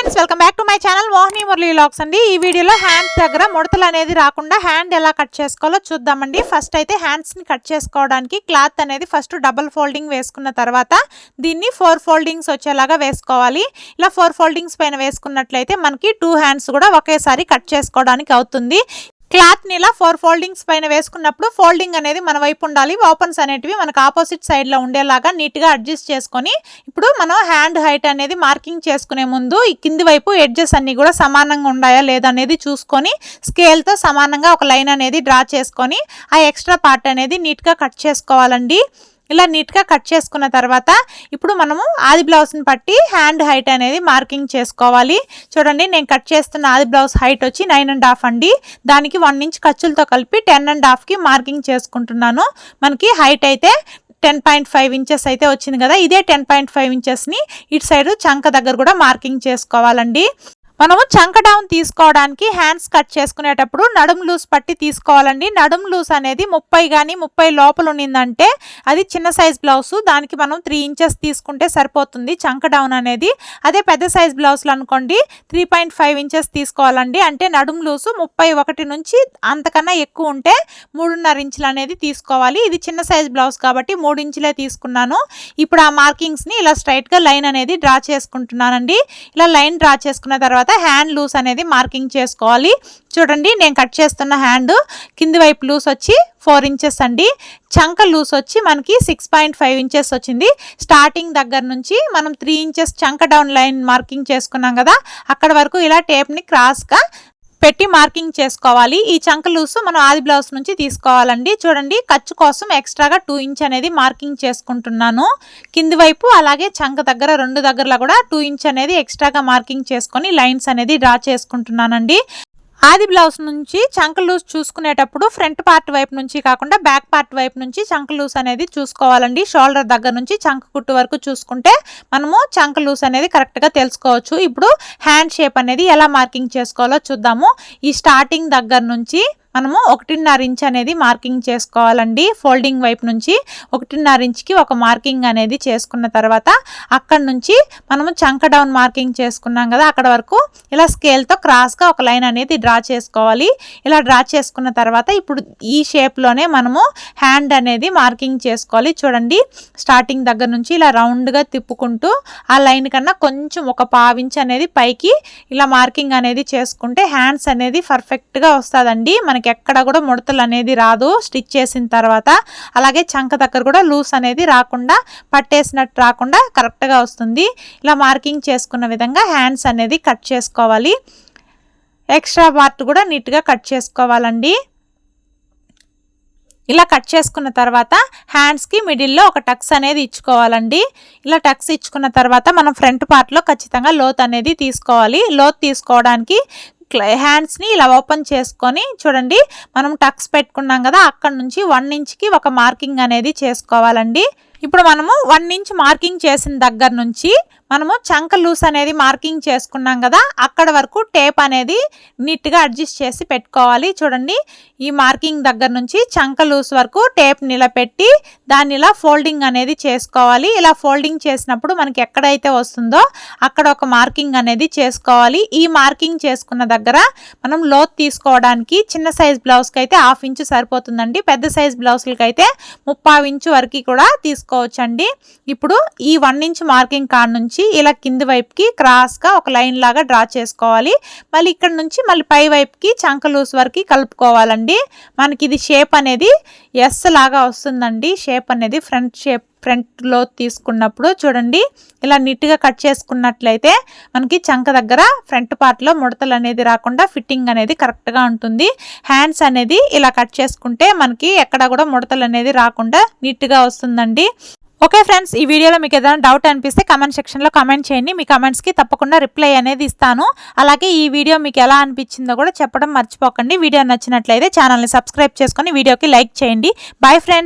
Friends, welcome back to my channel Mohini Murali vlogs అండి. ఈ వీడియోలో హ్యాండ్స్ దగ్గర ముడతలు అనేది రాకుండా హ్యాండ్ ఎలా కట్ చేసుకోవాలో చూద్దామండి. ఫస్ట్ అయితే హ్యాండ్స్ని కట్ చేసుకోవడానికి క్లాత్ అనేది ఫస్ట్ డబుల్ ఫోల్డింగ్ వేసుకున్న తర్వాత దీన్ని 4 ఫోల్డింగ్స్ వచ్చేలాగా వేసుకోవాలి. ఇలా 4 ఫోల్డింగ్స్ పైన వేసుకున్నట్లయితే మనకి 2 హ్యాండ్స్ కూడా ఒకేసారి కట్ చేసుకోవడానికి అవుతుంది. క్లాత్ని ఇలా 4 ఫోల్డింగ్స్ పైన వేసుకున్నప్పుడు ఫోల్డింగ్ అనేది మన వైపు ఉండాలి. ఓపెన్స్ అనేటివి మనకు ఆపోజిట్ సైడ్లో ఉండేలాగా నీట్గా అడ్జస్ట్ చేసుకొని ఇప్పుడు మనం హ్యాండ్ హైట్ అనేది మార్కింగ్ చేసుకునే ముందు ఈ కింది వైపు ఎడ్జెస్ అన్నీ కూడా సమానంగా ఉన్నాయా లేదా అనేది చూసుకొని స్కేల్తో సమానంగా ఒక లైన్ అనేది డ్రా చేసుకొని ఆ ఎక్స్ట్రా పార్ట్ అనేది నీట్గా కట్ చేసుకోవాలండి. ఇలా నీట్గా కట్ చేసుకున్న తర్వాత ఇప్పుడు మనము ఆది బ్లౌజ్ని పట్టి హ్యాండ్ హైట్ అనేది మార్కింగ్ చేసుకోవాలి. చూడండి, నేను కట్ చేస్తున్న ఆది బ్లౌజ్ హైట్ వచ్చి 9.5 అండి. దానికి 1 ఇంచ్ ఖర్చులతో కలిపి 10.5కి మార్కింగ్ చేసుకుంటున్నాను. మనకి హైట్ అయితే 10.5 ఇంచెస్ అయితే వచ్చింది కదా. ఇదే 10.5 ఇంచెస్ని ఇటు సైడ్ చంక దగ్గర కూడా మార్కింగ్ చేసుకోవాలండి. మనము చంక డౌన్ తీసుకోవడానికి హ్యాండ్స్ కట్ చేసుకునేటప్పుడు నడుము లూజ్ పట్టి తీసుకోవాలండి. నడుము లూజ్ అనేది 30 కానీ 30 లోపల ఉన్నిందంటే అది చిన్న సైజ్ బ్లౌజ్. దానికి మనం 3 ఇంచెస్ తీసుకుంటే సరిపోతుంది చంక డౌన్ అనేది. అదే పెద్ద సైజ్ బ్లౌజ్లు అనుకోండి 3.5 ఇంచెస్ తీసుకోవాలండి. అంటే నడుము లూజు 31 నుంచి అంతకన్నా ఎక్కువ ఉంటే 3.5 ఇంచులు అనేది తీసుకోవాలి. ఇది చిన్న సైజ్ బ్లౌజ్ కాబట్టి 3 ఇంచులే తీసుకున్నాను. ఇప్పుడు ఆ మార్కింగ్స్ని ఇలా స్ట్రైట్గా లైన్ అనేది డ్రా చేసుకుంటున్నానండి. ఇలా లైన్ డ్రా చేసుకున్న తర్వాత హ్యాండ్ లూస్ అనేది మార్కింగ్ చేసుకోవాలి. చూడండి, నేను కట్ చేస్తున్న హ్యాండ్ కింది వైపు లూస్ వచ్చి 4 ఇంచెస్ అండి. చంక లూస్ వచ్చి మనకి 6.5 ఇంచెస్ వచ్చింది. స్టార్టింగ్ దగ్గర నుంచి మనం 3 ఇంచెస్ చంక డౌన్ లైన్ మార్కింగ్ చేసుకున్నాం కదా, అక్కడ వరకు ఇలా టేప్ని క్రాస్గా పెట్టి మార్కింగ్ చేసుకోవాలి. ఈ చంక లూసు మనం ఆది బ్లౌజ్ నుంచి తీసుకోవాలండి. చూడండి, ఖర్చు కోసం ఎక్స్ట్రాగా 2 ఇంచ్ అనేది మార్కింగ్ చేసుకుంటున్నాను. కింది వైపు అలాగే చంక దగ్గర 2 దగ్గరలో కూడా 2 ఇంచ్ అనేది ఎక్స్ట్రాగా మార్కింగ్ చేసుకొని లైన్స్ అనేది డ్రా చేసుకుంటున్నానండి. ఆది బ్లౌజ్ నుంచి చంక లూజ్ చూసుకునేటప్పుడు ఫ్రంట్ పార్ట్ వైపు నుంచి కాకుండా బ్యాక్ పార్ట్ వైపు నుంచి చంక లూజ్ అనేది చూసుకోవాలండి. షోల్డర్ దగ్గర నుంచి చంక కుట్టు వరకు చూసుకుంటే మనము చంక లూజ్ అనేది కరెక్ట్గా తెలుసుకోవచ్చు. ఇప్పుడు హ్యాండ్ షేప్ అనేది ఎలా మార్కింగ్ చేసుకోవాలో చూద్దాము. ఈ స్టార్టింగ్ దగ్గర నుంచి మనము 1.5 ఇంచ్ అనేది మార్కింగ్ చేసుకోవాలండి. ఫోల్డింగ్ వైపు నుంచి 1.5 ఇంచ్కి ఒక మార్కింగ్ అనేది చేసుకున్న తర్వాత అక్కడ నుంచి మనము చంక డౌన్ మార్కింగ్ చేసుకున్నాం కదా, అక్కడ వరకు ఇలా స్కేల్తో క్రాస్గా ఒక లైన్ అనేది డ్రా చేసుకోవాలి. ఇలా డ్రా చేసుకున్న తర్వాత ఇప్పుడు ఈ షేప్లోనే మనము హ్యాండ్ అనేది మార్కింగ్ చేసుకోవాలి. చూడండి, స్టార్టింగ్ దగ్గర నుంచి ఇలా రౌండ్గా తిప్పుకుంటూ ఆ లైన్ కన్నా కొంచెం ఒక 1/2 ఇంచ్ అనేది పైకి ఇలా మార్కింగ్ అనేది చేసుకుంటే హ్యాండ్స్ అనేది పర్ఫెక్ట్గా వస్తుందండి. మనకి ఎక్కడ కూడా ముడతలు అనేది రాదు స్టిచ్ చేసిన తర్వాత. అలాగే చంక దగ్గర కూడా లూస్ అనేది రాకుండా పట్టేసినట్టు రాకుండా కరెక్ట్గా వస్తుంది. ఇలా మార్కింగ్ చేసుకున్న విధంగా హ్యాండ్స్ అనేది కట్ చేసుకోవాలి. ఎక్స్ట్రా పార్ట్ కూడా నీట్గా కట్ చేసుకోవాలండి. ఇలా కట్ చేసుకున్న తర్వాత హ్యాండ్స్కి మిడిల్లో ఒక టక్స్ అనేది ఇచ్చుకోవాలండి. ఇలా టక్స్ ఇచ్చుకున్న తర్వాత మనం ఫ్రంట్ పార్ట్లో ఖచ్చితంగా లోత్ అనేది తీసుకోవాలి. లోత్ తీసుకోవడానికి హ్యాండ్స్ని ఇలా ఓపెన్ చేసుకొని చూడండి, మనం టక్స్ పెట్టుకున్నాం కదా, అక్కడ నుంచి 1 ఇంచ్కి ఒక మార్కింగ్ అనేది చేసుకోవాలండి. ఇప్పుడు మనము 1 ఇంచ్ మార్కింగ్ చేసిన దగ్గర నుంచి మనము చంక లూస్ అనేది మార్కింగ్ చేసుకున్నాం కదా, అక్కడ వరకు టేప్ అనేది నీట్గా అడ్జస్ట్ చేసి పెట్టుకోవాలి. చూడండి, ఈ మార్కింగ్ దగ్గర నుంచి చంక లూస్ వరకు టేప్ నిలబెట్టి దాన్ని ఇలా ఫోల్డింగ్ అనేది చేసుకోవాలి. ఇలా ఫోల్డింగ్ చేసినప్పుడు మనకి ఎక్కడైతే వస్తుందో అక్కడ ఒక మార్కింగ్ అనేది చేసుకోవాలి. ఈ మార్కింగ్ చేసుకున్న దగ్గర మనం లోత్ తీసుకోవడానికి చిన్న సైజ్ బ్లౌజ్కి అయితే 1/2 ఇంచు సరిపోతుందండి. పెద్ద సైజ్ బ్లౌజ్లకి అయితే 3/4 ఇంచు వరకు కూడా తీసుకోవచ్చండి. ఇప్పుడు ఈ 1 ఇంచ్ మార్కింగ్ కాడ నుంచి ఇలా కింది వైపుకి క్రాస్గా ఒక లైన్ లాగా డ్రా చేసుకోవాలి. మళ్ళీ ఇక్కడ నుంచి మళ్ళీ పై వైపుకి చంక లూస్ వరకు కలుపుకోవాలండి. మనకి ఇది షేప్ అనేది ఎస్ లాగా వస్తుందండి. షేప్ అనేది ఫ్రంట్లో తీసుకున్నప్పుడు చూడండి, ఇలా నీట్గా కట్ చేసుకున్నట్లయితే మనకి చంక దగ్గర ఫ్రంట్ పార్ట్లో ముడతలు అనేది రాకుండా ఫిట్టింగ్ అనేది కరెక్ట్గా ఉంటుంది. హ్యాండ్స్ అనేది ఇలా కట్ చేసుకుంటే మనకి ఎక్కడ కూడా ముడతలు అనేది రాకుండా నీట్గా వస్తుందండి. ఓకే ఫ్రెండ్స్, ఈ వీడియోలో మీకు ఏదైనా డౌట్ అనిపిస్తే కామెంట్ సెక్షన్లో కామెంట్ చేయండి. మీ కామెంట్స్కి తప్పకుండా రిప్లై అనేది ఇస్తాను. అలాగే ఈ వీడియో మీకు ఎలా అనిపించిందో కూడా చెప్పడం మర్చిపోకండి. వీడియో నచ్చినట్లయితే ఛానల్ని సబ్స్క్రైబ్ చేసుకొని వీడియోకి లైక్ చేయండి. Bye friends.